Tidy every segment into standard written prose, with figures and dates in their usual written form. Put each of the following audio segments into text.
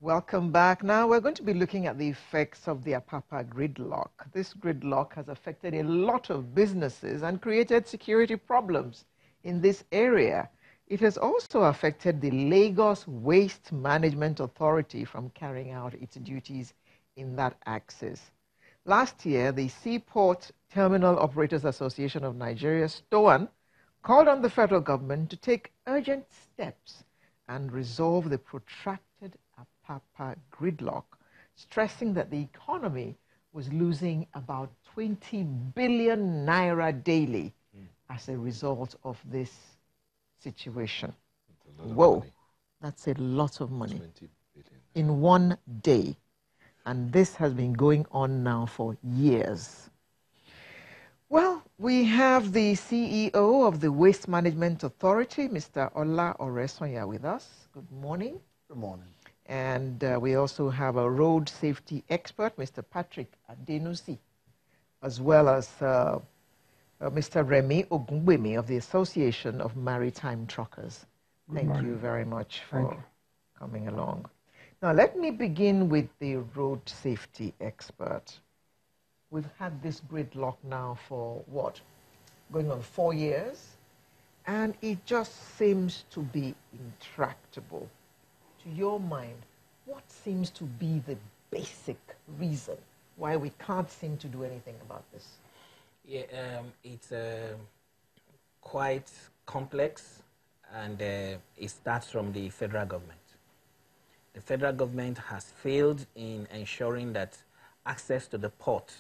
Welcome back. Now we're going to be looking at the effects of the Apapa gridlock. This gridlock has affected a lot of businesses and created security problems in this area. It has also affected the Lagos Waste Management Authority from carrying out its duties in that axis. Last year, the Seaport Terminal Operators Association of Nigeria, STOAN, called on the federal government to take urgent steps and resolve the protracted Apapa gridlock, stressing that the economy was losing about 20 billion naira daily as a result of this situation. Whoa, that's a lot of money in one day. And this has been going on now for years. Well, we have the CEO of the Waste Management Authority, Mr. Ola Oresonya, with us. Good morning. Good morning. And we also have a road safety expert, Mr. Patrick Adenusi, as well as Mr. Remy Ogungbemi of the Association of Maritime Truckers. Thank you very much for coming along. Now, let me begin with the road safety expert. We've had this gridlock now for what? Going on 4 years, and it just seems to be intractable. To your mind, what seems to be the basic reason why we can't seem to do anything about this? Yeah, it's quite complex, and it starts from the federal government. The federal government has failed in ensuring that access to the port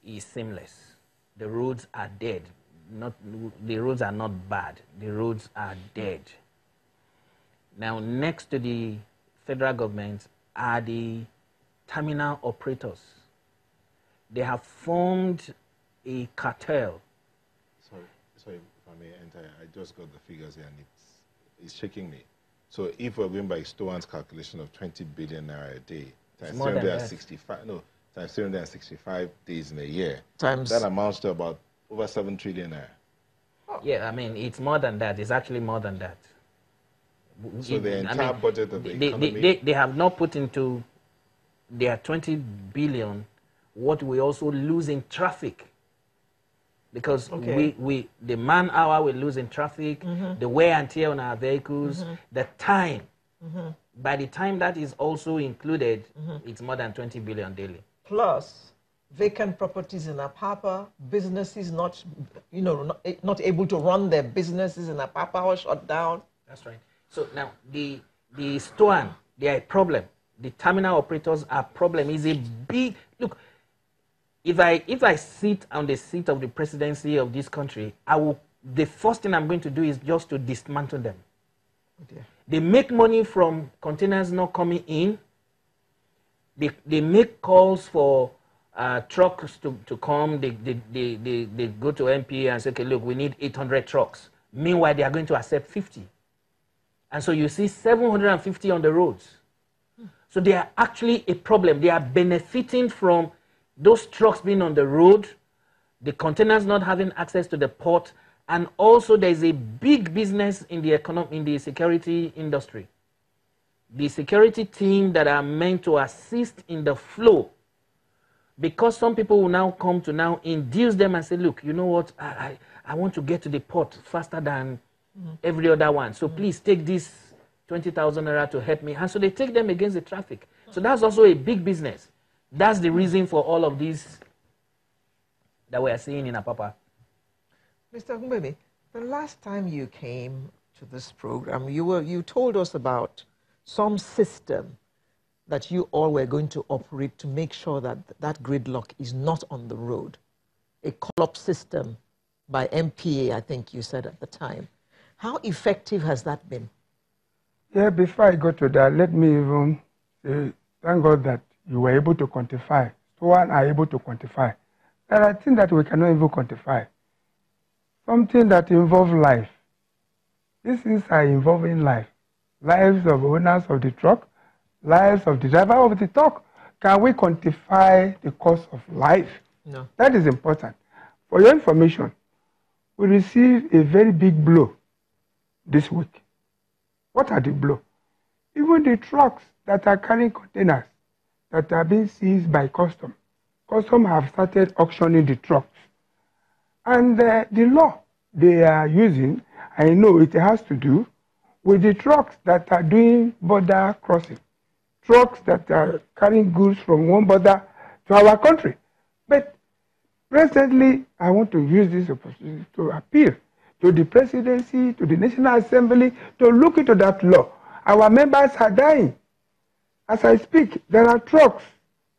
is seamless. The roads are dead. The roads are not bad. The roads are dead. Now, next to the federal government are the terminal operators. They have formed a cartel. Sorry, if I may enter, I just got the figures here and it's shaking me. So if we're going by Stoan's calculation of 20 billion naira a day, times 365, times 365 days in a year, that amounts to about over 7 trillion naira. Oh. Yeah, I mean, it's more than that. It's actually more than that. So the entire budget of the economy... They have not put into their 20 billion what we also lose in traffic. Because the man hour we lose in traffic, the wear and tear on our vehicles, the time. By the time that is also included, it's more than 20 billion daily. Plus, vacant properties in Apapa, businesses not able to run their businesses in Apapa or shut down. That's right. So now the STOAN, they are a problem. The terminal operators are a problem. Is a big look. If I sit on the seat of the presidency of this country, the first thing I'm going to do is just to dismantle them. Okay. They make money from containers not coming in. They make calls for trucks to come. They go to MP and say, okay, look, we need 800 trucks. Meanwhile, they are going to accept 50. And so you see 750 on the roads. So they are actually a problem. They are benefiting from those trucks being on the road, the containers not having access to the port, and also there's a big business in the security industry. The security team that are meant to assist in the flow, because some people will now come to now induce them and say, look, you know what, I want to get to the port faster than every other one. So please take this 20,000 naira to help me. And so they take them against the traffic. So that's also a big business. That's the reason for all of this that we are seeing in Apapa. Mr. Imbibe, the last time you came to this program, you told us about some system that you all were going to operate to make sure that that gridlock is not on the road. A call-up system by MPA, I think you said at the time. How effective has that been? Yeah, before I go to that, let me even say, thank God that you were able to quantify. STOAN are able to quantify. There are things that we cannot even quantify. Something that involves life. These things are involving life. Lives of owners of the truck, lives of the driver of the truck. Can we quantify the cost of life? No. That is important. For your information, we received a very big blow this week. What are the blow? Even the trucks that are carrying containers that are being seized by custom. Custom have started auctioning the trucks. And the law they are using, I know it has to do with the trucks that are doing border crossing, trucks that are carrying goods from one border to our country. But presently, I want to use this opportunity to appeal to the presidency, to the National Assembly, to look into that law. Our members are dying. As I speak, there are trucks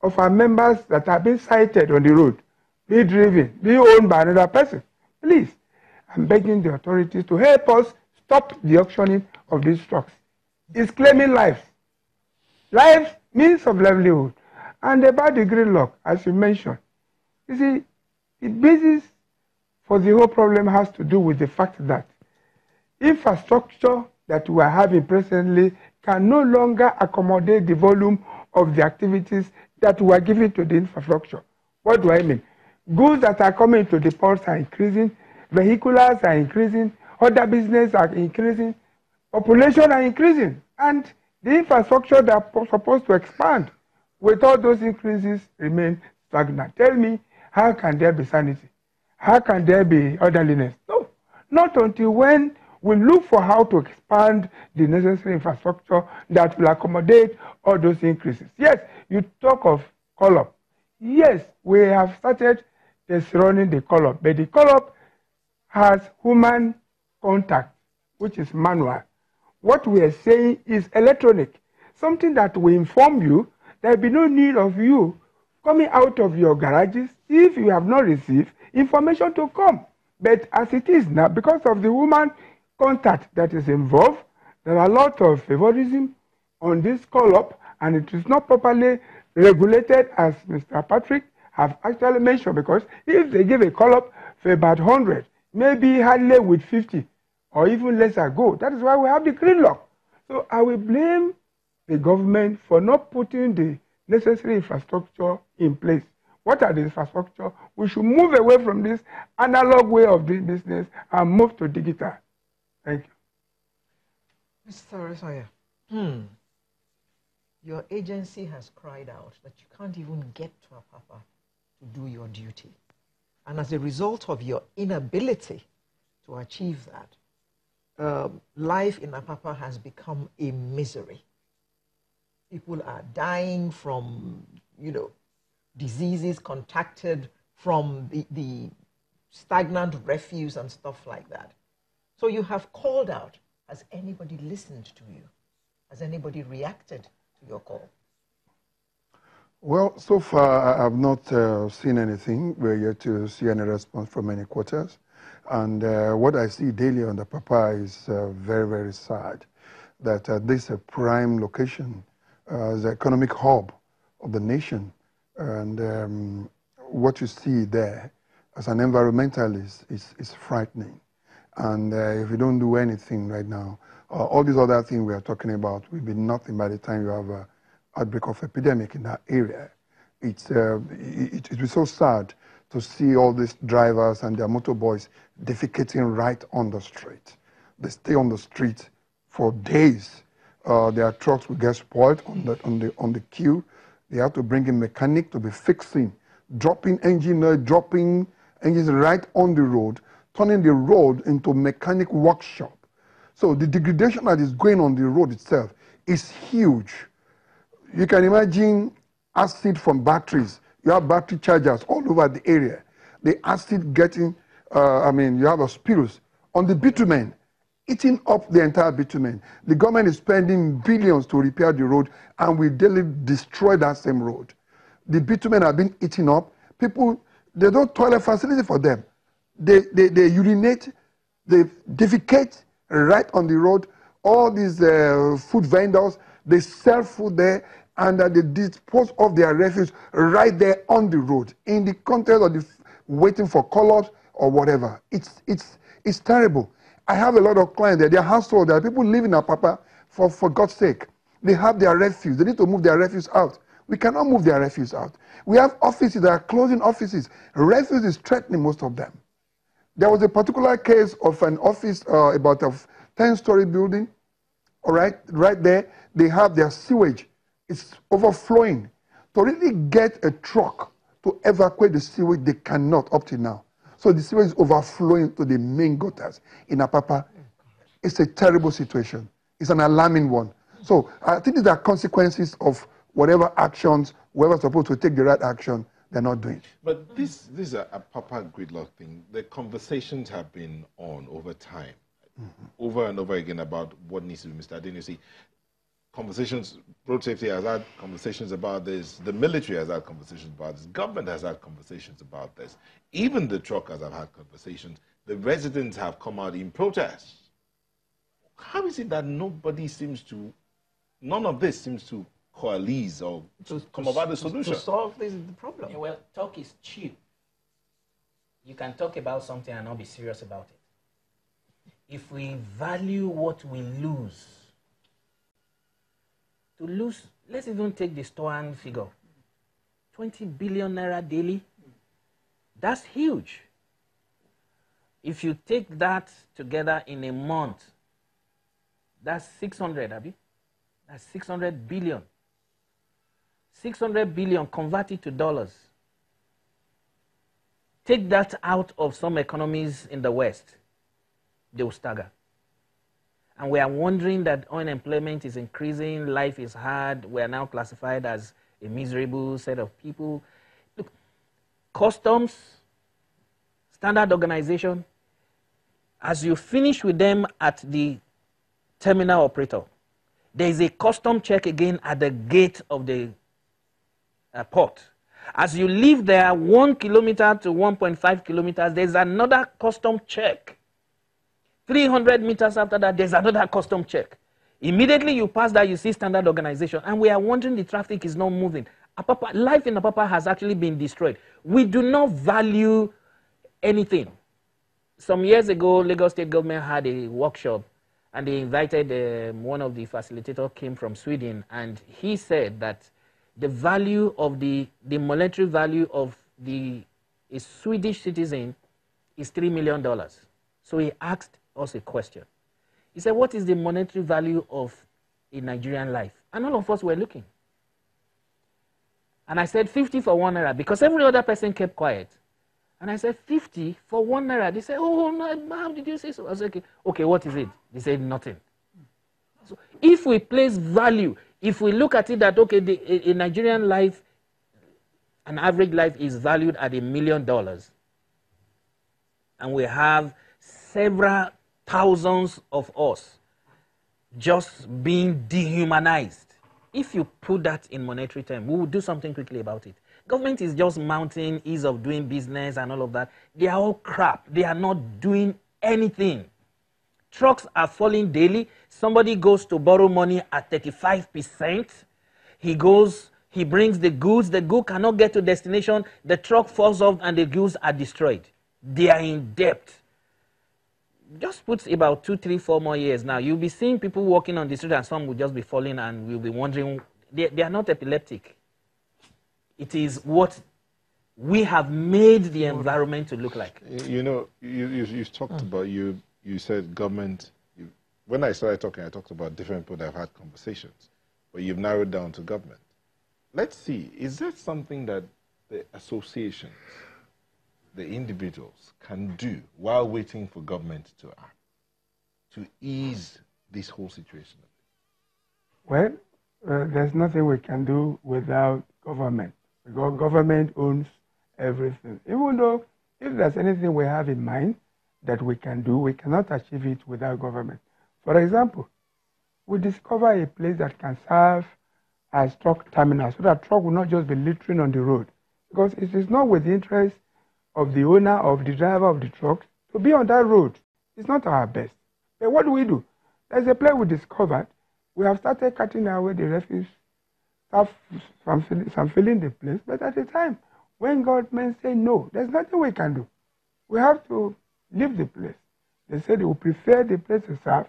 of our members that have been sighted on the road, be driven, be owned by another person. Please, I'm begging the authorities to help us stop the auctioning of these trucks. It's claiming lives. Lives, means of livelihood. And about the gridlock, as you mentioned, you see, the basis for the whole problem has to do with the fact that infrastructure that we are having presently can no longer accommodate the volume of the activities that we are giving to the infrastructure. What do I mean? Goods that are coming to the ports are increasing, vehiculars are increasing, other businesses are increasing, population are increasing, and the infrastructure that are supposed to expand with all those increases remain stagnant. Tell me, how can there be sanity? How can there be orderliness? No, not until when we look for how to expand the necessary infrastructure that will accommodate all those increases. Yes, you talk of call-up. Yes, we have started running the call-up, but the call-up has human contact, which is manual. What we are saying is electronic, something that will inform you. There will be no need of you coming out of your garages if you have not received information to come. But as it is now, because of the human contact that is involved, there are a lot of favorism on this call-up, and it is not properly regulated, as Mr. Patrick have actually mentioned, because if they give a call-up for about 100, maybe hardly with 50, or even lesser go. That is why we have the gridlock. So I will blame the government for not putting the necessary infrastructure in place. What are the infrastructure? We should move away from this analog way of doing business and move to digital. Thank you. Mr. Resaya, your agency has cried out that you can't even get to Apapa to do your duty. And as a result of your inability to achieve that, life in Apapa has become a misery. People are dying from, diseases contracted from the stagnant refuse and stuff like that. So you have called out. Has anybody listened to you? Has anybody reacted to your call? Well, so far I have not seen anything. We're yet to see any response from any quarters. And what I see daily on the Apapa is very, very sad. That this is a prime location, the economic hub of the nation. And what you see there as an environmentalist is frightening. And if you don't do anything right now, all these other things we are talking about will be nothing by the time you have an outbreak of epidemic in that area. It will be so sad to see all these drivers and their motorboys defecating right on the street. They stay on the street for days. Their trucks will get spoiled on the queue. They have to bring a mechanic to be fixing, dropping engines right on the road, turning the road into mechanic workshop. So the degradation that is going on the road itself is huge. You can imagine acid from batteries. You have battery chargers all over the area. The acid getting, you have a spills on the bitumen, eating up the entire bitumen. The government is spending billions to repair the road, and we daily destroy that same road. The bitumen have been eaten up. People, they don't toilet facility for them. They urinate, they defecate right on the road. All these food vendors, they sell food there, and they dispose of their refuse right there on the road, in the context of the waiting for call-ups or whatever. It's terrible. I have a lot of clients there. Their household, there are people living in Apapa, for God's sake. They have their refuse. They need to move their refuse out. We cannot move their refuse out. We have offices that are closing offices. Refuse is threatening most of them. There was a particular case of an office, about a 10-story building. All right, right there, they have their sewage It's overflowing. To really get a truck to evacuate the sewage, they cannot up to now. So the sewage is overflowing to the main gutters in Apapa. It's a terrible situation. It's an alarming one. So I think these are consequences of whatever actions, whoever's supposed to take the right action, they're not doing. But this is a Apapa gridlock thing. The conversations have been on over time, over and over again about what needs to be Mr. Adeni. You see, conversations, road safety has had conversations about this, the military has had conversations about this, government has had conversations about this, even the truckers have had conversations, the residents have come out in protest. How is it that none of this seems to coalesce or to come about a solution? To solve this is the problem. Yeah, well, talk is cheap. You can talk about something and not be serious about it. If we value what we lose, let's even take the Stoan figure. 20 billion naira daily. That's huge. If you take that together in a month, that's 600, Abi. That's 600 billion. 600 billion converted to dollars. Take that out of some economies in the West, they will stagger. And we are wondering that unemployment is increasing, life is hard, we are now classified as a miserable set of people. Look, customs, standard organization, as you finish with them at the terminal operator, there is a custom check again at the gate of the port. As you leave there 1 kilometer to 1.5 kilometers, there's another custom check. 300 meters after that, there's another custom check. Immediately you pass that, you see standard organization, and we are wondering the traffic is not moving. Apapa, life in Apapa has actually been destroyed. We do not value anything. Some years ago, Lagos State government had a workshop, and they invited one of the facilitators came from Sweden, and he said that the value of the monetary value of a Swedish citizen is $3 million. So he asked us a question. He said, what is the monetary value of a Nigerian life? And all of us were looking. And I said 50 for 1 naira, because every other person kept quiet. And I said 50 for 1 naira. They said, oh, no, how did you say so? I said, okay, what is it? They said nothing. So if we place value, if we look at it that, okay, a Nigerian life, an average life is valued at $1 million, and we have several thousands of us just being dehumanized. If you put that in monetary terms, we will do something quickly about it. Government is just mounting ease of doing business and all of that. They are all crap. They are not doing anything. Trucks are falling daily. Somebody goes to borrow money at 35%. He brings the goods. The good cannot get to destination. The truck falls off and the goods are destroyed. They are in debt. Just put about 2, 3, 4 more years now. You'll be seeing people walking on the street and some will just be falling and we'll be wondering. They are not epileptic. It is what we have made the environment to look like. You know, you've talked about, you said government. When I started talking, I talked about different people that have had conversations, but you've narrowed down to government. Let's see, is that something that the associations, the individuals can do while waiting for government to act, to ease this whole situation? Well, there's nothing we can do without government, because government owns everything. Even though if there's anything we have in mind that we can do, we cannot achieve it without government. For example, we discover a place that can serve as truck terminal, so that truck will not just be littering on the road, because it is not with the interest of the owner, of the driver of the truck, to be on that road. It's not our best. But what do? There's a place we discovered. We have started cutting away the refuse, start some filling the place, but at the time, when government say no, there's nothing we can do. We have to leave the place. They said they will prefer the place to serve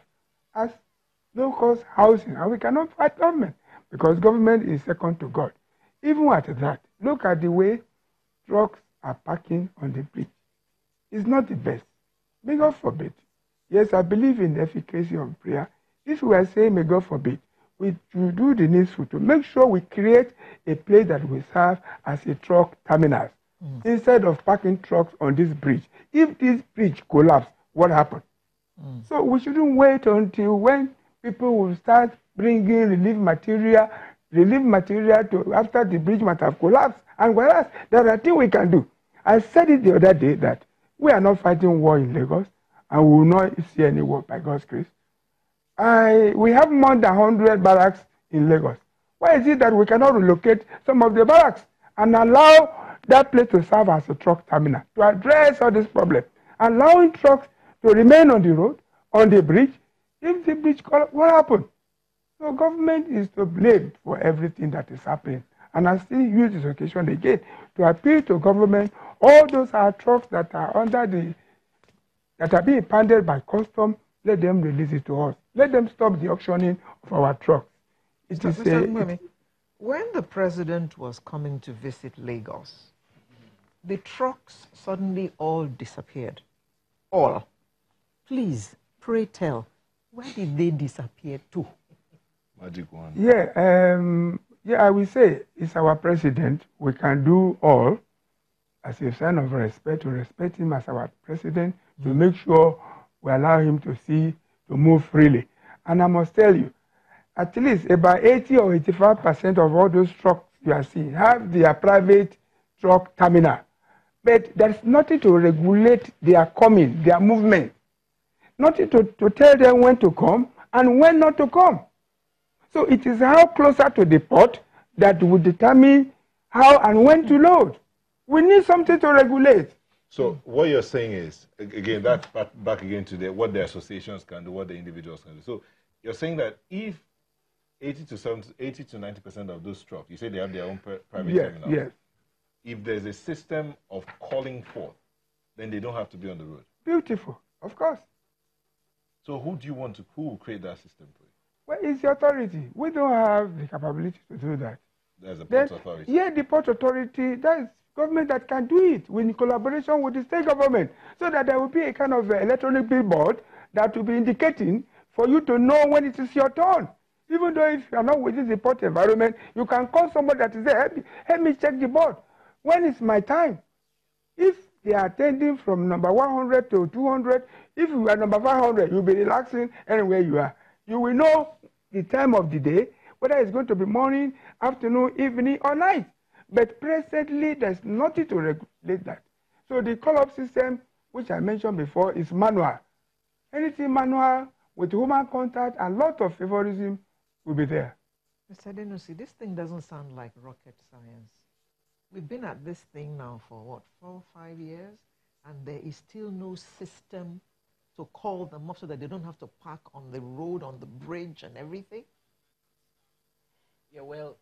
as low-cost housing, and we cannot fight government, because government is second to God. Even at that, look at the way trucks are parking on the bridge. It's not the best. May God forbid. Yes, I believe in the efficacy of prayer. If we are saying, may God forbid, we should do the needful to make sure we create a place that will serve as a truck terminal. Instead of parking trucks on this bridge. If this bridge collapses, what happens? So we shouldn't wait until when people will start bringing relief material to after the bridge might have collapsed. And whereas there are things we can do. I said it the other day that we are not fighting war in Lagos, and we will not see any war by God's grace. We have more than 100 barracks in Lagos. Why is it that we cannot relocate some of the barracks and allow that place to serve as a truck terminal to address all these problems? Allowing trucks to remain on the road, on the bridge. If the bridge collapses, what happened? So government is to blame for everything that is happening. And I still use this occasion again to appeal to government. All those are trucks that are that are being impounded by custom. Let them release it to us. Let them stop the auctioning of our trucks. Mr. Imbibe, when the president was coming to visit Lagos, the trucks suddenly all disappeared. All. Please, pray tell, where did they disappear to? Magic one. Yeah, I will say it's our president. We can do all as a sign of respect, to respect him as our president, to make sure we allow him to move freely. And I must tell you, at least about 80 or 85% of all those trucks you are seeing have their private truck terminal. But there's nothing to regulate their coming, their movement. Nothing to tell them when to come and when not to come. So it is how closer to the port that will determine how and when to load. We need something to regulate. So what you're saying is, again, that's back again to what the associations can do, what the individuals can do. So you're saying that if 80 to 90% of those trucks, you say they have their own private terminals. Yes. If there's a system of calling forth, then they don't have to be on the road. Beautiful, of course. So who will create that system for you? Well, it's the authority. We don't have the capability to do that. There's a port authority. Yeah, the port authority, that is government that can do it in collaboration with the state government, so that there will be a kind of electronic billboard that will be indicating for you to know when it is your turn. Even though if you are not within the port environment, you can call somebody that is there, help me check the board. When is my time? If they are attending from number 100 to 200, if you are number 500, you'll be relaxing anywhere you are. You will know the time of the day, whether it's going to be morning, afternoon, evening, or night. But presently, there's nothing to regulate that. So the call-up system, which I mentioned before, is manual. Anything manual with human contact and lot of favorism will be there. Mr. Denusi, this thing doesn't sound like rocket science. We've been at this thing now for what, 4 or 5 years, and there is still no system to call them up so that they don't have to park on the road, on the bridge, and everything. Yeah, well,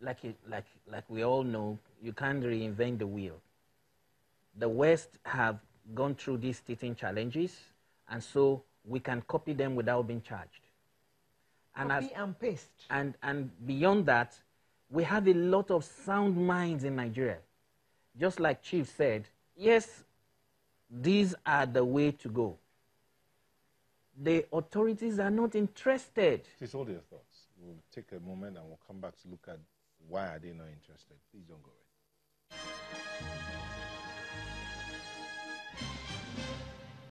like we all know, you can't reinvent the wheel. The West have gone through these teething challenges, and so we can copy them without being charged. And copy and paste. And beyond that, we have a lot of sound minds in Nigeria. Just like Chief said, yes, these are the way to go. The authorities are not interested. Please hold your thoughts. We'll take a moment and we'll come back to look at why are they not interested. Please don't go away.